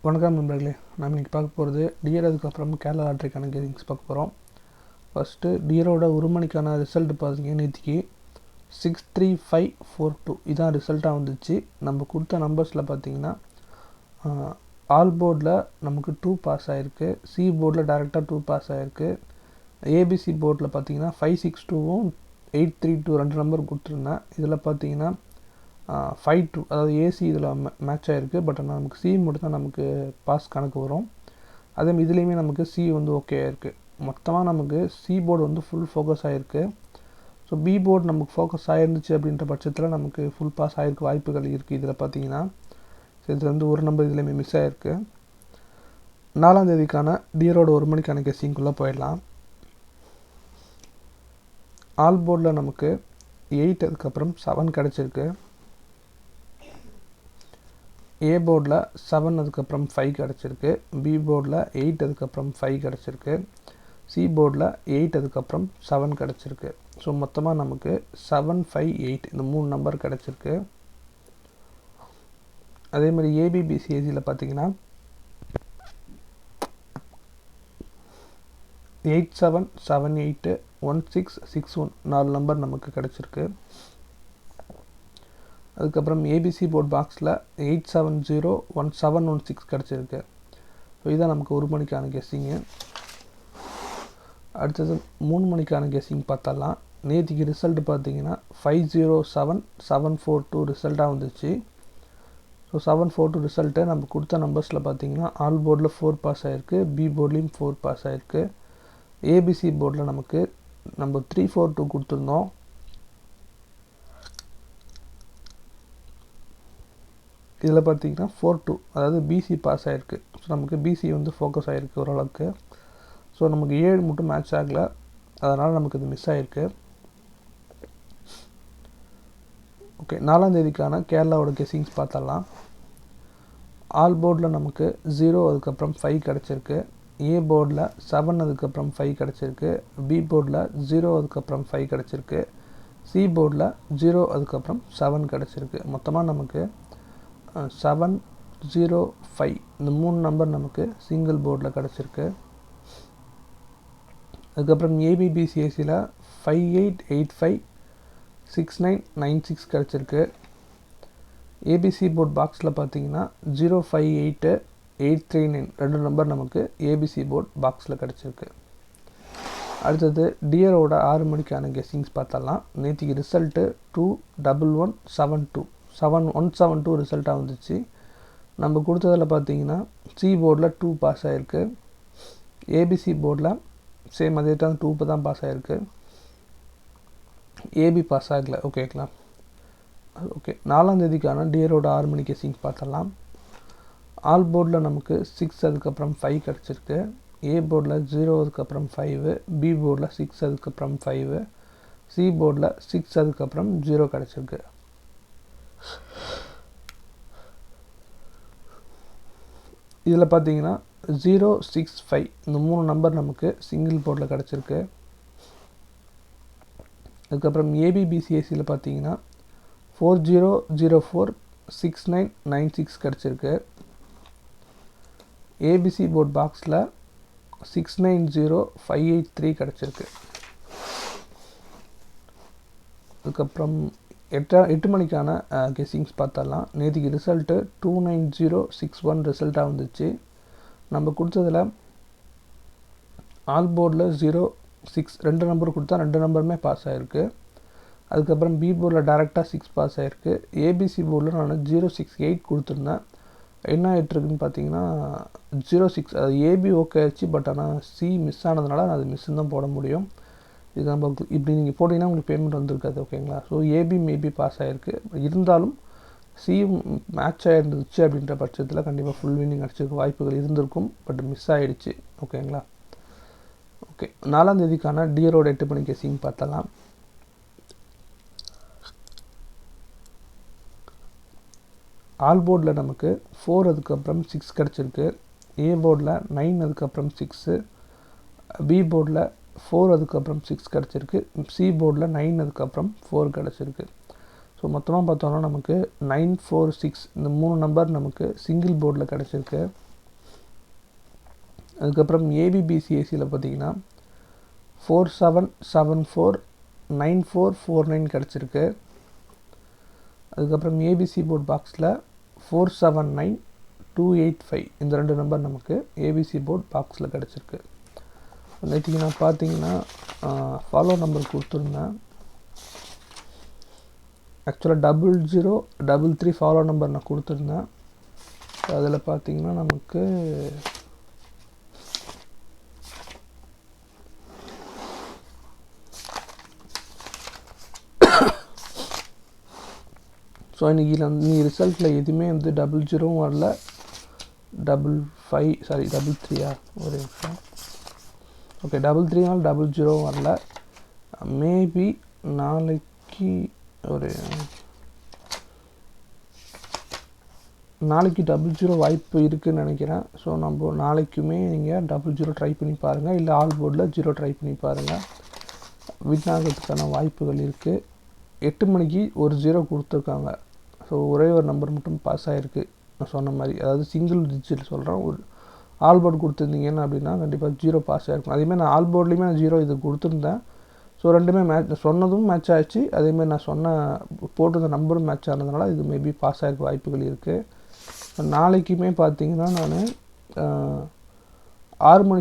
வணக்கம் நண்பர்களே. நாம் இன்றைக்கி பார்க்க போகிறது டியர், அதுக்கப்புறம் கேரளா லாட்ரிக்கான கேசிங்ஸ் பார்க்க போகிறோம். ஃபஸ்ட்டு டியரோட ஒரு மணிக்கான ரிசல்ட் பார்த்தீங்க நேற்றுக்கு 63542 இதான் ரிசல்ட்டாக வந்துச்சு. நம்ம கொடுத்த நம்பர்ஸில் பார்த்தீங்கன்னா ஆல் போர்டில் நமக்கு 2 பாஸ் ஆகிருக்கு, சி போர்டில் டேரெக்டாக 2 பாஸ் ஆகிருக்கு, ஏபிசி போர்டில் பார்த்தீங்கன்னா 562வும் 832 ரெண்டு நம்பர் கொடுத்துருந்தேன். இதில் பார்த்தீங்கன்னா 5-2 அதாவது ஏசி இதில் மேட்ச் ஆகிருக்கு. பட் ஆனால் நமக்கு சி மட்டும் தான் நமக்கு பாஸ் கணக்கு வரும். அதே இதுலேயுமே நமக்கு சி வந்து ஓகே ஆகிருக்கு. மொத்தமாக நமக்கு சி போர்டு வந்து ஃபுல் ஃபோக்கஸ் ஆகிருக்கு. ஸோ பி போர்டு நமக்கு ஃபோக்கஸ் ஆகிருந்துச்சு அப்படின்ற பட்சத்தில் நமக்கு ஃபுல் பாஸ் ஆகிருக்கு வாய்ப்புகள் இருக்குது. இதில் பார்த்தீங்கன்னா இதில் வந்து ஒரு நம்பர் இதுலேயுமே மிஸ் ஆகிருக்கு. 4ஆம் தேதிக்கான டியரோட ஒரு மணிக்கான கெஸ்ஸிங்குள்ளே போயிடலாம். ஆல் போர்டில் நமக்கு 8 அதுக்கப்புறம் 7 கிடச்சிருக்கு. ஏ போர்டில் 7 அதுக்கப்புறம் 5 கிடச்சிருக்கு. பி போர்டில் 8 அதுக்கப்புறம் 5 கிடச்சிருக்கு. சி போர்டில் 8 அதுக்கப்புறம் 7 கிடச்சிருக்கு. ஸோ மொத்தமாக நமக்கு 7, 5, 8 இந்த 3 நம்பர் கிடச்சிருக்கு. அதே மாதிரி ஏபிபிசிஏசியில் பார்த்தீங்கன்னா 87, 78, 16, 61 4 நம்பர் நமக்கு கிடச்சிருக்கு. அதுக்கப்புறம் ஏபிசி போர்ட் பாக்ஸில் 870, 1716 கிடச்சிருக்கு. ஸோ இதான் நமக்கு ஒரு மணிக்கான கெஸ்ஸிங்கு. அடுத்தது 3 மணிக்கான கெஸ்ஸிங் பார்த்தலாம். நேற்றுக்கு ரிசல்ட் பார்த்தீங்கன்னா 507742 ரிசல்ட்டாக வந்துச்சு. ஸோ 742 ரிசல்ட்டு நம்ம கொடுத்த நம்பர்ஸில் பார்த்தீங்கன்னா ஆல் போர்டில் 4 பாஸ் ஆகிருக்கு, பி போர்ட்லேயும் 4 பாஸ் ஆகிருக்கு. ஏபிசி போர்டில் நமக்கு நம்ம 342 கொடுத்துருந்தோம். இதில் பார்த்தீங்கன்னா 42 அதாவது பிசி பாஸ் ஆகிருக்கு. ஸோ நமக்கு பிசி வந்து ஃபோக்கஸ் ஆகிருக்கு ஓரளவுக்கு. ஸோ நமக்கு 7 மட்டும் மேட்ச் ஆகலை, அதனால் நமக்கு இது மிஸ் ஆகிருக்கு. ஓகே, 4ஆம் தேதிக்கான கேரளாவோட கெஸ்ஸிங்ஸ் பார்த்தலாம். ஆல் போர்டில் நமக்கு 0 அதுக்கப்புறம் 5 கிடச்சிருக்கு. ஏ போர்டில் 7 அதுக்கப்புறம் 5 கிடச்சிருக்கு. பி போர்டில் 0 அதுக்கப்புறம் 5 கிடச்சிருக்கு. சி போர்டில் 0 அதுக்கப்புறம் 7 கிடச்சிருக்கு. மொத்தமாக நமக்கு 7, 0, 5 இந்த 3 நம்பர் நமக்கு சிங்கிள் போர்டில் கிடச்சிருக்கு. அதுக்கப்புறம் ஏபிபிசிஎஸ்சியில் 5885, 6996 கிடச்சிருக்கு. ஏபிசி போர்ட் பாக்ஸில் பார்த்தீங்கன்னா 058, 839 ரெண்டு நம்பர் நமக்கு ஏபிசி போர்ட் பாக்ஸில் கிடச்சிருக்கு. அடுத்தது டியரோட 6 மணிக்கான கெஸ்ஸிங்ஸ் பார்த்தலாம். நேற்றுக்கு ரிசல்ட்டு 21172 7172 ரிசல்ட்டாக வந்துச்சு. நம்ம கொடுத்ததில் பார்த்தீங்கன்னா சி போர்டில் 2 பாஸ் ஆகிருக்கு. ஏபிசி போர்டில் சேம் அதே தான் 2 தான் பாஸ் ஆகிருக்கு. ஏபி பாஸ் ஆகலை. ஓகேங்களா? ஓகே, 4ஆம் தேதிக்கான டியரோட 6 மணி கெஸ்ஸிங்ஸ் பார்த்தலாம். ஆல் போர்டில் நமக்கு 6 அதுக்கப்புறம் 5 கிடச்சிருக்கு. ஏ போர்டில் 0 அதுக்கப்புறம் 5, பி போர்டில் 6 அதுக்கப்புறம் 5, சி போர்டில் 6 அதுக்கப்புறம் 0 கிடச்சிருக்கு. இதில் பார்த்தீங்கன்னா 065 இந்த 3 நம்பர் நமக்கு சிங்கிள் போர்டில் கிடச்சிருக்கு. அதுக்கப்புறம் ஏபிபிசிஎஸ்சியில் பார்த்தீங்கன்னா 4004, 6996 கிடச்சிருக்கு. ஏபிசி போர்ட் பாக்ஸில் 690583 கிடச்சிருக்கு. அதுக்கப்புறம் 8 மணிக்கான கெஸ்ஸிங்ஸ் பார்த்தலாம். நேற்றுக்கு ரிசல்ட்டு 29061 ரிசல்ட்டாக வந்துச்சு. நம்ம கொடுத்ததில் ஆல் போர்டில் 0, 6 ரெண்டு நம்பர் கொடுத்தா ரெண்டு நம்பருமே பாஸ் ஆகிருக்கு. அதுக்கப்புறம் பி போர்டில் டேரெக்டாக 6 பாஸ் ஆகிருக்கு. ஏபிசி போர்டில் நான் 068 கொடுத்துருந்தேன். என்ன ஆகிட்டுருக்குன்னு பார்த்தீங்கன்னா 06 அது ஏபி ஓகே ஆச்சு. பட் ஆனால் சி மிஸ் ஆனதுனால அது மிஸ்ஸுன்னு தான் போட முடியும். இது நம்ம இப்படி நீங்கள் போட்டிங்கன்னா உங்களுக்கு பேமெண்ட் வந்துருக்காது. ஓகேங்களா? ஸோ ஏபி மேபி பாஸ் ஆகிருக்கு. இருந்தாலும் சி மேட்ச் ஆகிருந்துச்சு அப்படின்ற பட்சத்தில் கண்டிப்பாக ஃபுல் வின்னிங் அடிச்சிருக்க வாய்ப்புகள் இருந்திருக்கும். பட் மிஸ் ஆகிடுச்சு. ஓகேங்களா? ஓகே, 4ஆம் தேதிக்கான டியரோட 8 மணி கெஸ்ஸிங் பார்த்தலாம். ஆல் போர்டில் நமக்கு 4 அதுக்கப்புறம் 6 கிடச்சிருக்கு. ஏ போர்டில் 9 அதுக்கப்புறம் 6, பி போர்டில் 4 அதுக்கப்புறம் 6 கிடச்சிருக்கு. சி போர்டில் 9 அதுக்கப்புறம் 4 கிடச்சிருக்கு. ஸோ மொத்தமாக பார்த்தோன்னா நமக்கு 946 இந்த 3 நம்பர் நமக்கு சிங்கிள் போர்டில் கிடச்சிருக்கு. அதுக்கப்புறம் ஏபிபிசிஎஸ்சியில் பார்த்தீங்கன்னா 47749449 கிடச்சிருக்கு. அதுக்கப்புறம் ஏபிசி போர்ட் பாக்ஸில் 479285 இந்த 2 நம்பர் நமக்கு ஏபிசி போர்ட் பாக்ஸில் கிடச்சிருக்கு. நேற்றுக்கு நான் பார்த்தீங்கன்னா ஃபாலோ நம்பர் கொடுத்துருந்தேன். ஆக்சுவலாக 0033 ஃபாலோ நம்பர் நான் கொடுத்துருந்தேன். அதில் பார்த்தீங்கன்னா நமக்கு ஸோ இன்றைக்கி ரிசல்ட்டில் எதுவுமே வந்து 00 வரல, 33 ஒரு நிமிஷம். ஓகே 33 00 வரல. மேபி நாளைக்கு நாளைக்கு 00 வாய்ப்பு இருக்குதுன்னு நினைக்கிறேன். ஸோ நம்ம நாளைக்குமே நீங்கள் 00 ட்ரை பண்ணி பாருங்கள், இல்லை ஆல் போர்டில் 0 ட்ரை பண்ணி பாருங்கள். வின் ஆகிறதுக்கான வாய்ப்புகள் இருக்குது. 8 மணிக்கு ஒரு 0 கொடுத்துருக்காங்க. ஸோ ஒரே ஒரு நம்பர் மட்டும் பாஸ் ஆகிருக்கு நான் சொன்ன மாதிரி. அதாவது சிங்கிள் டிஜிட் சொல்கிறேன். ஒரு ஆல் போர்டு கொடுத்துருந்தீங்கன்னு அப்படின்னா கண்டிப்பாக 0 பாஸ் ஆகிருக்கும். அதேமாதிரி நான் ஆல் போர்ட்லேயுமே நான் 0 இது கொடுத்துருந்தேன். ஸோ ரெண்டுமே சொன்னதும் மேட்ச் ஆகிடுச்சு. அதேமாதிரி நான் போட்டிருந்த நம்பரும் மேட்ச் ஆனதுனால இது மேபி பாஸ் ஆகிருக்க வாய்ப்புகள் இருக்குது. நாளைக்குமே பார்த்தீங்கன்னா நான் 6 மணி